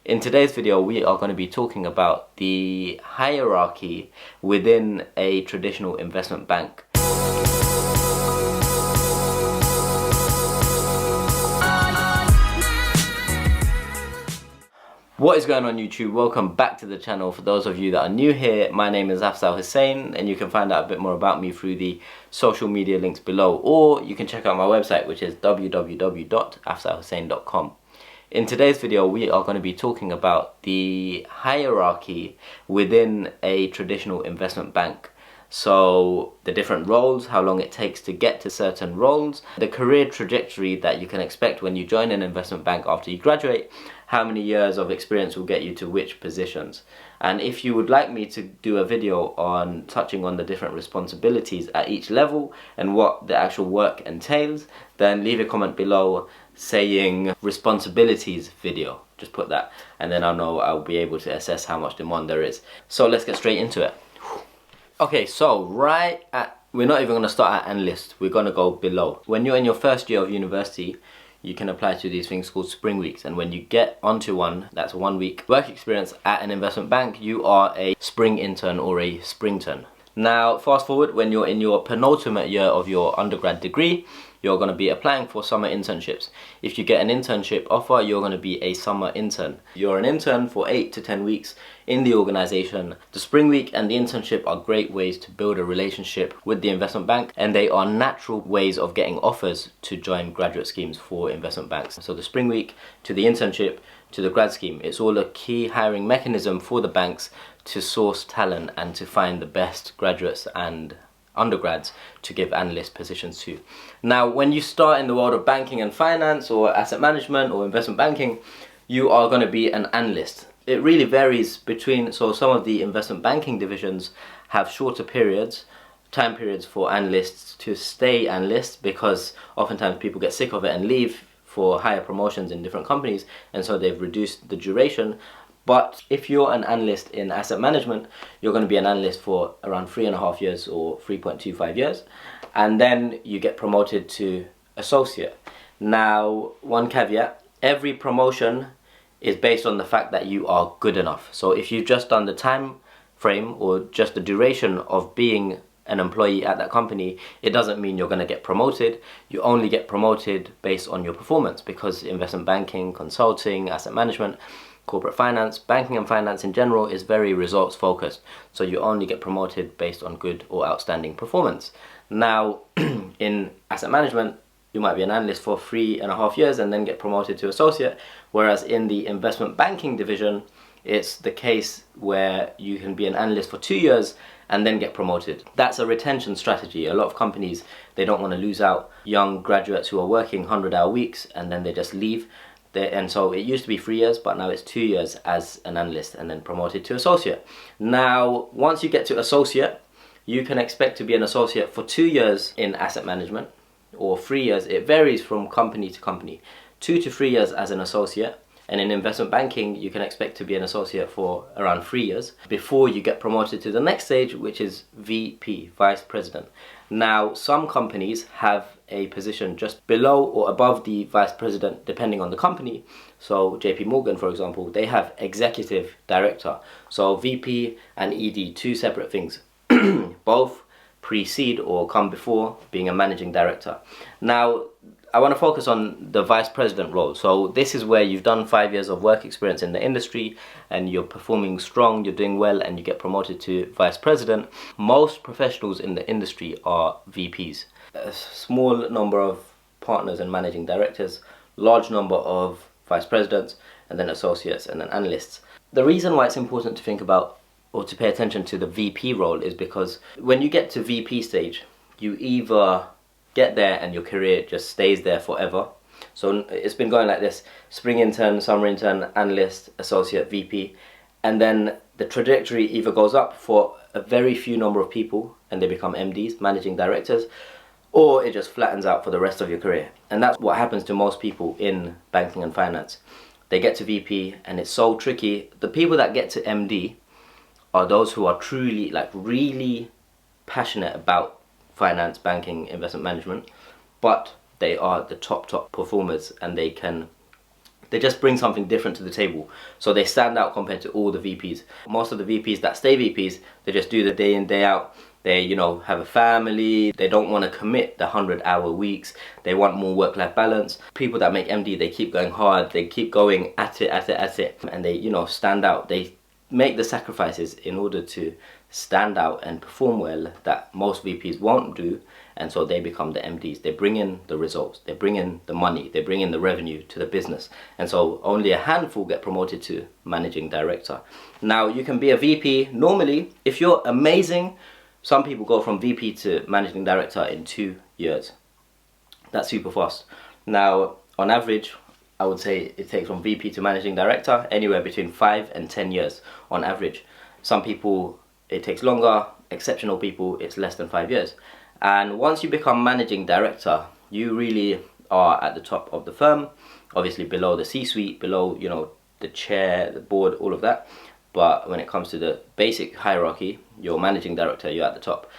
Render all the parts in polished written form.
In today's video, we are going to be talking about the hierarchy within a traditional investment bank. What is going on YouTube? Welcome back to the channel. For those of you that are new here, my name is Afzal Hussain and you can find out a bit more about me through the social media links below, or you can check out my website, which is www.afzalhussain.com. In today's video, we are going to be talking about the hierarchy within a traditional investment bank. So the different roles, how long it takes to get to certain roles, the career trajectory that you can expect when you join an investment bank after you graduate, how many years of experience will get you to which positions. And if you would like me to do a video on touching on the different responsibilities at each level and what the actual work entails, then leave a comment below saying responsibilities video. Just put that and then I'll know I'll be able to assess how much demand there is. So let's get straight into it. Okay, so we're not even going to start at Analyst, we're going to go below. When you're in your first year of university, you can apply to these things called spring weeks, and when you get onto one, that's 1 week work experience at an investment bank, you are a spring intern or a springtern. Now fast forward, when you're in your penultimate year of your undergrad degree, you're going to be applying for summer internships. If you get an internship offer, you're going to be a summer intern. You're an intern for 8 to 10 weeks in the organization. The spring week and the internship are great ways to build a relationship with the investment bank, and they are natural ways of getting offers to join graduate schemes for investment banks. So the spring week to the internship to the grad scheme, it's all a key hiring mechanism for the banks to source talent and to find the best graduates and undergrads to give analyst positions to. Now when you start in the world of banking and finance or asset management or investment banking, you are going to be an analyst. It really varies between, so some of the investment banking divisions have shorter time periods for analysts to stay analysts, because oftentimes people get sick of it and leave for higher promotions in different companies, and so they've reduced the duration. But if you're an analyst in asset management, you're going to be an analyst for around 3.5 years or 3.25 years, and then you get promoted to associate. Now, one caveat, every promotion is based on the fact that you are good enough. So if you've just done the time frame or just the duration of being an employee at that company, it doesn't mean you're going to get promoted. You only get promoted based on your performance, because investment banking, consulting, asset management, corporate finance, banking and finance in general is very results focused. So you only get promoted based on good or outstanding performance. Now in asset management, you might be an analyst for 3.5 years and then get promoted to associate, whereas in the investment banking division, it's the case where you can be an analyst for 2 years and then get promoted. That's a retention strategy. A lot of companies, they don't want to lose out young graduates who are working 100-hour weeks and then they just leave. And so it used to be 3 years, but now it's 2 years as an analyst and then promoted to associate. Now, once you get to associate, you can expect to be an associate for 2 years in asset management or 3 years. It varies from company to company. 2 to 3 years as an associate. And in investment banking, you can expect to be an associate for around 3 years before you get promoted to the next stage, which is VP, Vice President. Now, some companies have a position just below or above the Vice President, depending on the company. So JP Morgan, for example, they have Executive Director. So VP and ED, two separate things. Both precede or come before being a Managing Director. Now, I want to focus on the Vice President role. So this is where you've done 5 years of work experience in the industry and you're performing strong, you're doing well, and you get promoted to Vice President. Most professionals in the industry are VPs. A small number of partners and Managing Directors, large number of Vice Presidents, and then associates and then analysts. The reason why it's important to think about or to pay attention to the VP role is because when you get to VP stage, you either get there and your career just stays there forever. So it's been going like this: spring intern, summer intern, analyst, associate, VP, and then the trajectory either goes up for a very few number of people and they become MDs, Managing Directors, or it just flattens out for the rest of your career. And that's what happens to most people in banking and finance. They get to VP and it's so tricky. The people that get to MD are those who are truly, like, really passionate about finance, banking, investment management, but they are the top performers and they can They just bring something different to the table. So they stand out compared to all the VPs. Most of the VPs that stay VPs, they just do the day in, day out. They, you know, have a family. They don't want to commit the 100-hour weeks. They want more work-life balance. People that make MD, they keep going hard. They keep going at it. And they, you know, stand out. They make the sacrifices in order to stand out and perform well that most VPs won't do, and so they become the MDs. They bring in the results, they bring in the money, they bring in the revenue to the business, and so only a handful get promoted to managing director. Now you can be a VP normally if you're amazing. Some people go from VP to managing director in 2 years. That's super fast. Now on average, I would say it takes from VP to managing director anywhere between 5 and 10 years on average. Some people it takes longer, exceptional people it's less than 5 years. And once you become managing director, you really are at the top of the firm, obviously below the C-suite, below, you know, the chair, the board, all of that. But when it comes to the basic hierarchy, you're managing director, you're at the top.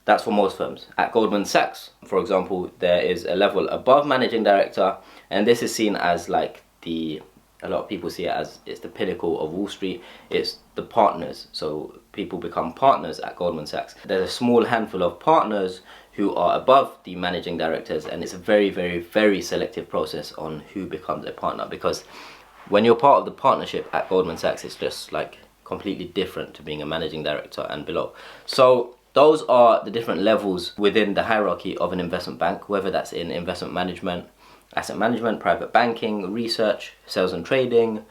That's for most firms. At Goldman Sachs, for example, there is a level above managing director, and this is seen as like a lot of people see it as it's the pinnacle of Wall Street. It's the partners. So people become partners at Goldman Sachs. There's a small handful of partners who are above the managing directors, and it's a very, very, very selective process on who becomes a partner, because when you're part of the partnership at Goldman Sachs, it's just like completely different to being a managing director and below. So those are the different levels within the hierarchy of an investment bank, whether that's in investment management, asset management, private banking, research, sales and trading,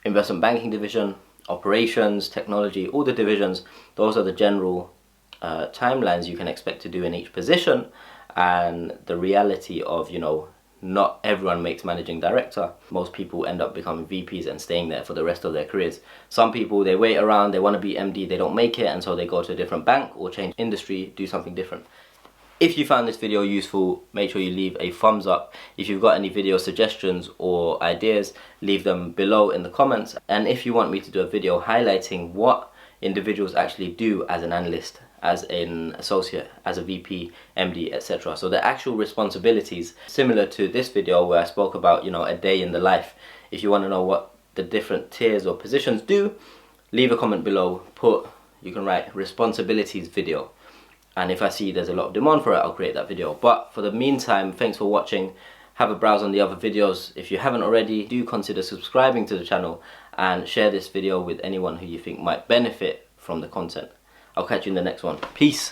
investment banking division, operations, technology, all the divisions. Those are the general timelines you can expect to do in each position, and the reality of, you know, not everyone makes managing director. Most people end up becoming VPs and staying there for the rest of their careers. Some people, they wait around, they want to be MD, they don't make it, and so they go to a different bank or change industry, do something different. If you found this video useful, make sure you leave a thumbs up. If you've got any video suggestions or ideas, leave them below in the comments. And if you want me to do a video highlighting what individuals actually do as an analyst, as an associate, as a VP, MD, etc. So the actual responsibilities, similar to this video where I spoke about, you know, a day in the life. If you want to know what the different tiers or positions do, leave a comment below. You can write responsibilities video. And if I see there's a lot of demand for it, I'll create that video. But for the meantime, thanks for watching. Have a browse on the other videos. If you haven't already, do consider subscribing to the channel and share this video with anyone who you think might benefit from the content. I'll catch you in the next one. Peace.